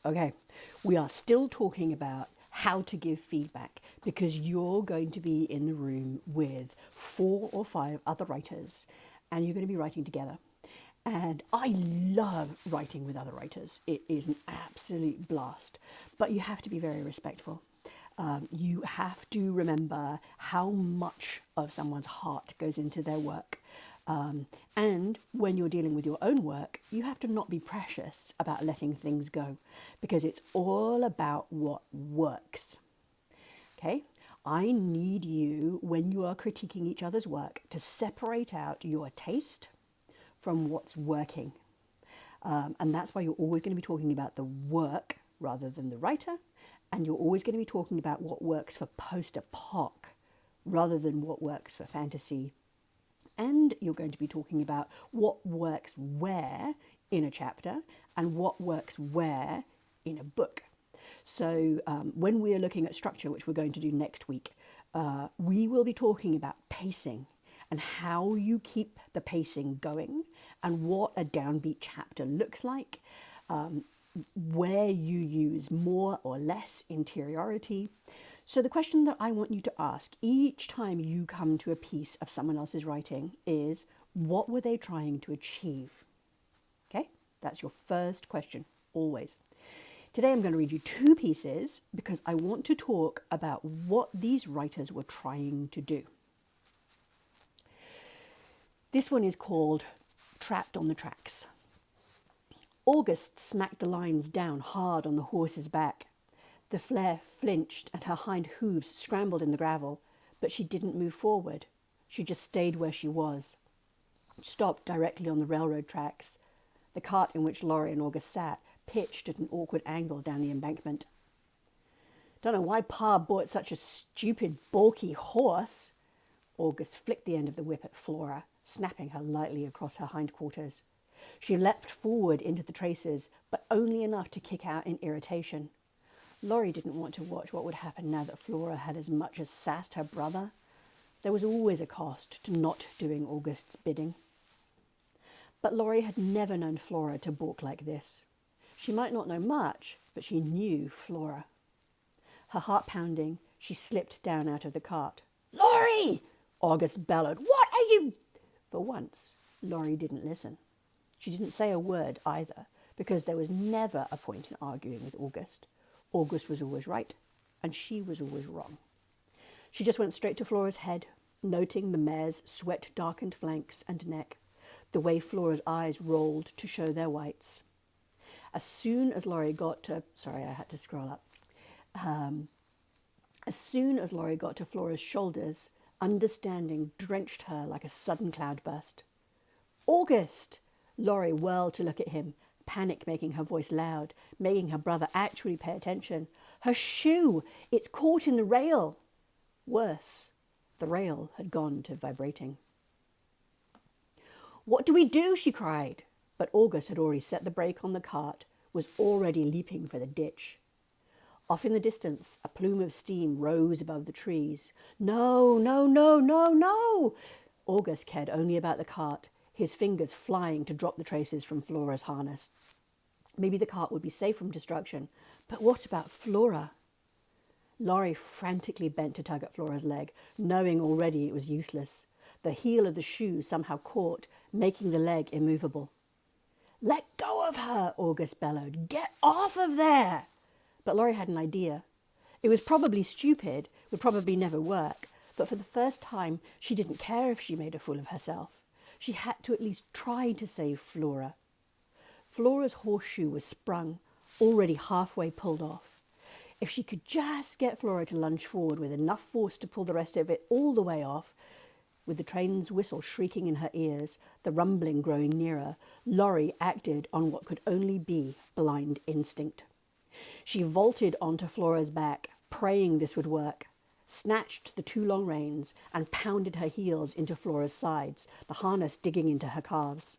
Okay, we are still talking about how to give feedback because you're going to be in the room with 4 or 5 other writers and you're going to be writing together. And I love writing with other writers. It is an absolute blast, but you have to be very respectful. You have to remember how much of someone's heart goes into their work. And when you're dealing with your own work, you have to not be precious about letting things go because it's all about what works. Okay? I need you, when you are critiquing each other's work, to separate out your taste from what's working. And that's why you're always going to be talking about the work rather than the writer. And you're always going to be talking about what works for post-apoc rather than what works for fantasy. And you're going to be talking about what works where in a chapter and what works where in a book. So when we are looking at structure, which we're going to do next week, we will be talking about pacing and how you keep the pacing going and what a downbeat chapter looks like, where you use more or less interiority. So the question that I want you to ask each time you come to a piece of someone else's writing is, what were they trying to achieve? Okay, that's your first question, always. Today I'm going to read you 2 pieces because I want to talk about what these writers were trying to do. This one is called Trapped on the Tracks. August smacked the lines down hard on the horse's back. The flare flinched and her hind hooves scrambled in the gravel, but she didn't move forward. She just stayed where she was. Stopped directly on the railroad tracks. The cart in which Laurie and August sat pitched at an awkward angle down the embankment. Don't know why Pa bought such a stupid, balky horse. August flicked the end of the whip at Flora, snapping her lightly across her hindquarters. She leapt forward into the traces, but only enough to kick out in irritation. Laurie didn't want to watch what would happen now that Flora had as much as sassed her brother. There was always a cost to not doing August's bidding. But Laurie had never known Flora to balk like this. She might not know much, but she knew Flora. Her heart pounding, she slipped down out of the cart. "Laurie!" August bellowed. "What are you—" For once, Laurie didn't listen. She didn't say a word either, because there was never a point in arguing with August. August was always right, and she was always wrong. She just went straight to Flora's head, noting the mare's sweat-darkened flanks and neck, the way Flora's eyes rolled to show their whites. As soon as Laurie got to... Sorry, I had to scroll up. As soon as Laurie got to Flora's shoulders, understanding drenched her like a sudden cloudburst. "August!" Laurie whirled to look at him, panic making her voice loud, making her brother actually pay attention. "Her shoe! It's caught in the rail!" Worse, the rail had gone to vibrating. "What do we do?" she cried. But August had already set the brake on the cart, was already leaping for the ditch. Off in the distance, a plume of steam rose above the trees. "No, no, no, no, no!" August cared only about the cart, his fingers flying to drop the traces from Flora's harness. Maybe the cart would be safe from destruction, but what about Flora? Laurie frantically bent to tug at Flora's leg, knowing already it was useless. The heel of the shoe somehow caught, making the leg immovable. "Let go of her!" August bellowed. "Get off of there!" But Laurie had an idea. It was probably stupid, would probably never work, but for the first time she didn't care if she made a fool of herself. She had to at least try to save Flora. Flora's horseshoe was sprung, already halfway pulled off. If she could just get Flora to lunge forward with enough force to pull the rest of it all the way off, with the train's whistle shrieking in her ears, the rumbling growing nearer, Laurie acted on what could only be blind instinct. She vaulted onto Flora's back, praying this would work, snatched the 2 long reins and pounded her heels into Flora's sides, the harness digging into her calves.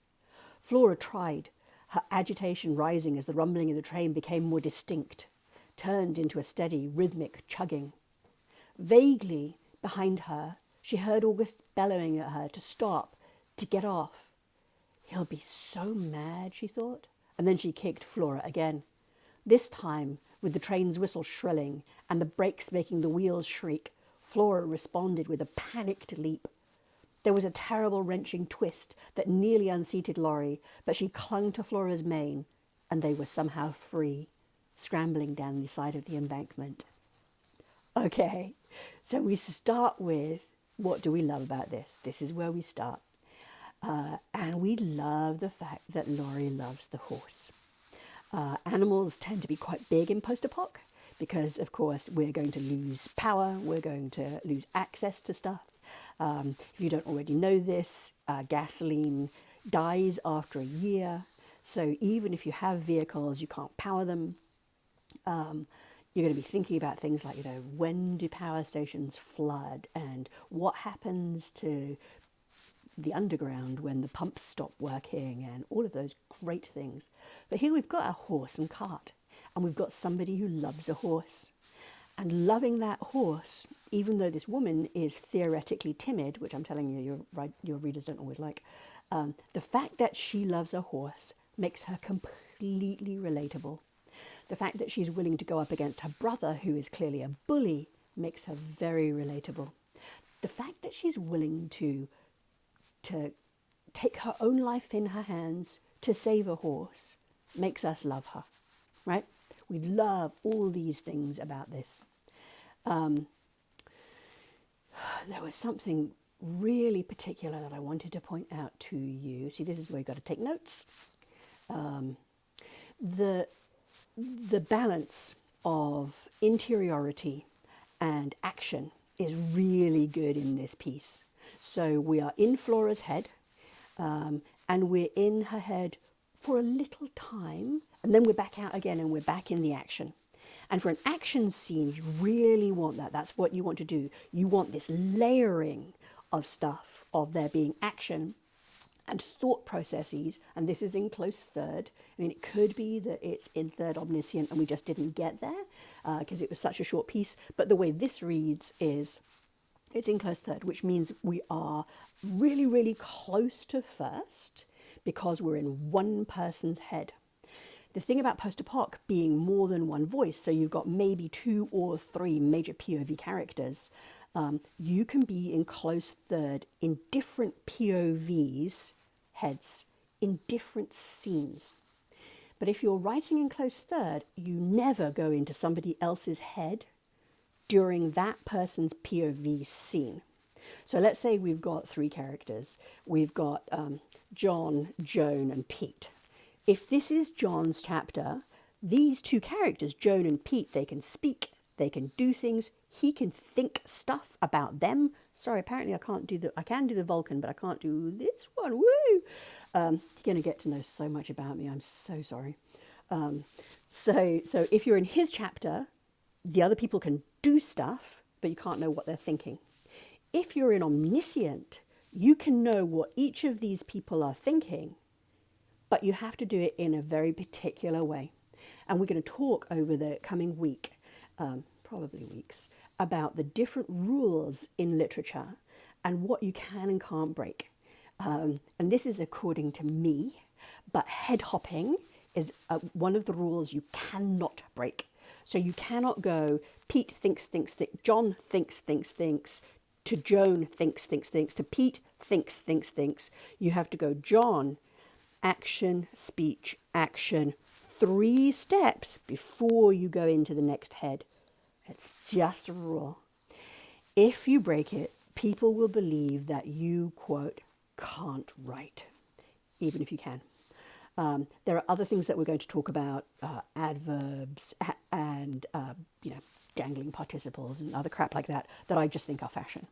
Flora tried, her agitation rising as the rumbling of the train became more distinct, turned into a steady, rhythmic chugging. Vaguely, behind her, she heard August bellowing at her to stop, to get off. "He'll be so mad," she thought, and then she kicked Flora again. This time, with the train's whistle shrilling and the brakes making the wheels shriek, Flora responded with a panicked leap. There was a terrible wrenching twist that nearly unseated Laurie, but she clung to Flora's mane, and they were somehow free, scrambling down the side of the embankment. Okay, so we start with, what do we love about this? This is where we start. And we love the fact that Laurie loves the horse. Animals tend to be quite big in post-apoc because, of course, we're going to lose power, we're going to lose access to stuff. If you don't already know this, gasoline dies after a year. So even if you have vehicles, you can't power them. You're going to be thinking about things like, when do power stations flood and what happens to the underground when the pumps stop working and all of those great things. But here we've got a horse and cart, and we've got somebody who loves a horse. And loving that horse, even though this woman is theoretically timid, which I'm telling you, your readers don't always like, the fact that she loves a horse makes her completely relatable. The fact that she's willing to go up against her brother, who is clearly a bully, makes her very relatable. The fact that she's willing to take her own life in her hands to save a horse makes us love her, right? We love all these things about this. There was something really particular that I wanted to point out to you. See, this is where you've got to take notes. The balance of interiority and action is really good in this piece. So we are in Flora's head, and we're in her head for a little time, and then we're back out again and we're back in the action. And for an action scene, you really want that. That's what you want to do. You want this layering of stuff, of there being action and thought processes, and this is in close third. I mean, it could be that it's in third omniscient and we just didn't get there because it was such a short piece, but the way this reads is it's in close third, which means we are really, really close to first because we're in one person's head. The thing about post-apoc being more than one voice, so you've got maybe 2 or 3 major POV characters, you can be in close third in different POVs, heads, in different scenes. But if you're writing in close third, you never go into somebody else's head during that person's POV scene. So let's say we've got 3 characters. We've got John, Joan, and Pete. If this is John's chapter, these 2 characters, Joan and Pete, they can speak, they can do things, he can think stuff about them. Sorry, apparently I can do the Vulcan, but I can't do this one. Woo! You're going to get to know so much about me. I'm so sorry. So if you're in his chapter, the other people can do stuff, but you can't know what they're thinking. If you're in omniscient, you can know what each of these people are thinking, but you have to do it in a very particular way. And we're going to talk over the coming week, probably weeks, about the different rules in literature and what you can and can't break. And this is according to me, but head hopping is one of the rules you cannot break. So you cannot go, Pete thinks, John thinks, to Joan thinks, to Pete thinks. You have to go John, action, speech, action, 3 steps before you go into the next head. It's just a rule. If you break it, people will believe that you, quote, can't write, even if you can. There are other things that we're going to talk about, adverbs and, dangling participles and other crap like that I just think are fashion.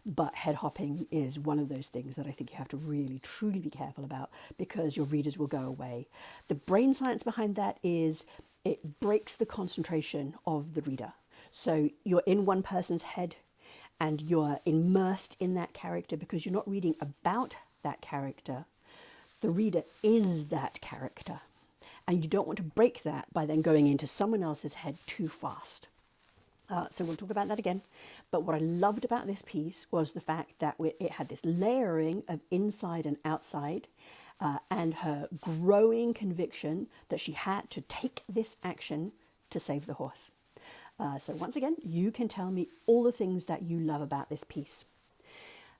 But head hopping is one of those things that I think you have to really, truly be careful about because your readers will go away. The brain science behind that is it breaks the concentration of the reader. So you're in one person's head and you're immersed in that character because you're not reading about that character. The reader is that character. And you don't want to break that by then going into someone else's head too fast. So we'll talk about that again. But what I loved about this piece was the fact that it had this layering of inside and outside. and her growing conviction that she had to take this action to save the horse. So once again, you can tell me all the things that you love about this piece.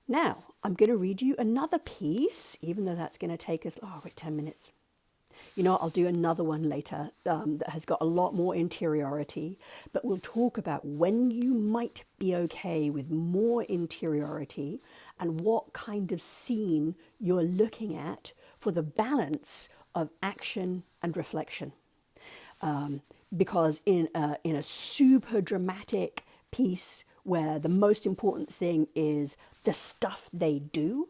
Now, I'm going to read you another piece, even though that's going to take us, 10 minutes. You know, I'll do another one later that has got a lot more interiority, but we'll talk about when you might be okay with more interiority and what kind of scene you're looking at for the balance of action and reflection. Because in a super dramatic piece where the most important thing is the stuff they do,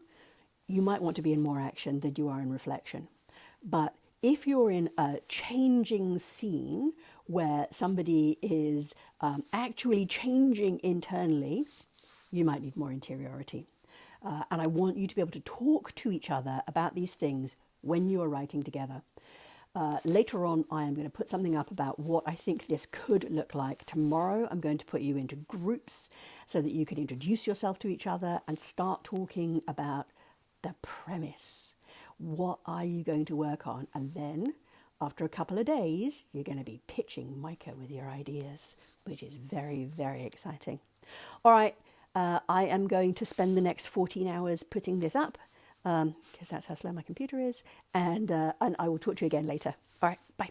you might want to be in more action than you are in reflection. But if you're in a changing scene where somebody is actually changing internally, you might need more interiority. And I want you to be able to talk to each other about these things when you are writing together. Later on, I am going to put something up about what I think this could look like. Tomorrow, I'm going to put you into groups so that you can introduce yourself to each other and start talking about the premise. What are you going to work on? And then, after a couple of days, you're going to be pitching Micah with your ideas, which is very, very exciting. All right, I am going to spend the next 14 hours putting this up, because that's how slow my computer is, and I will talk to you again later. All right, bye.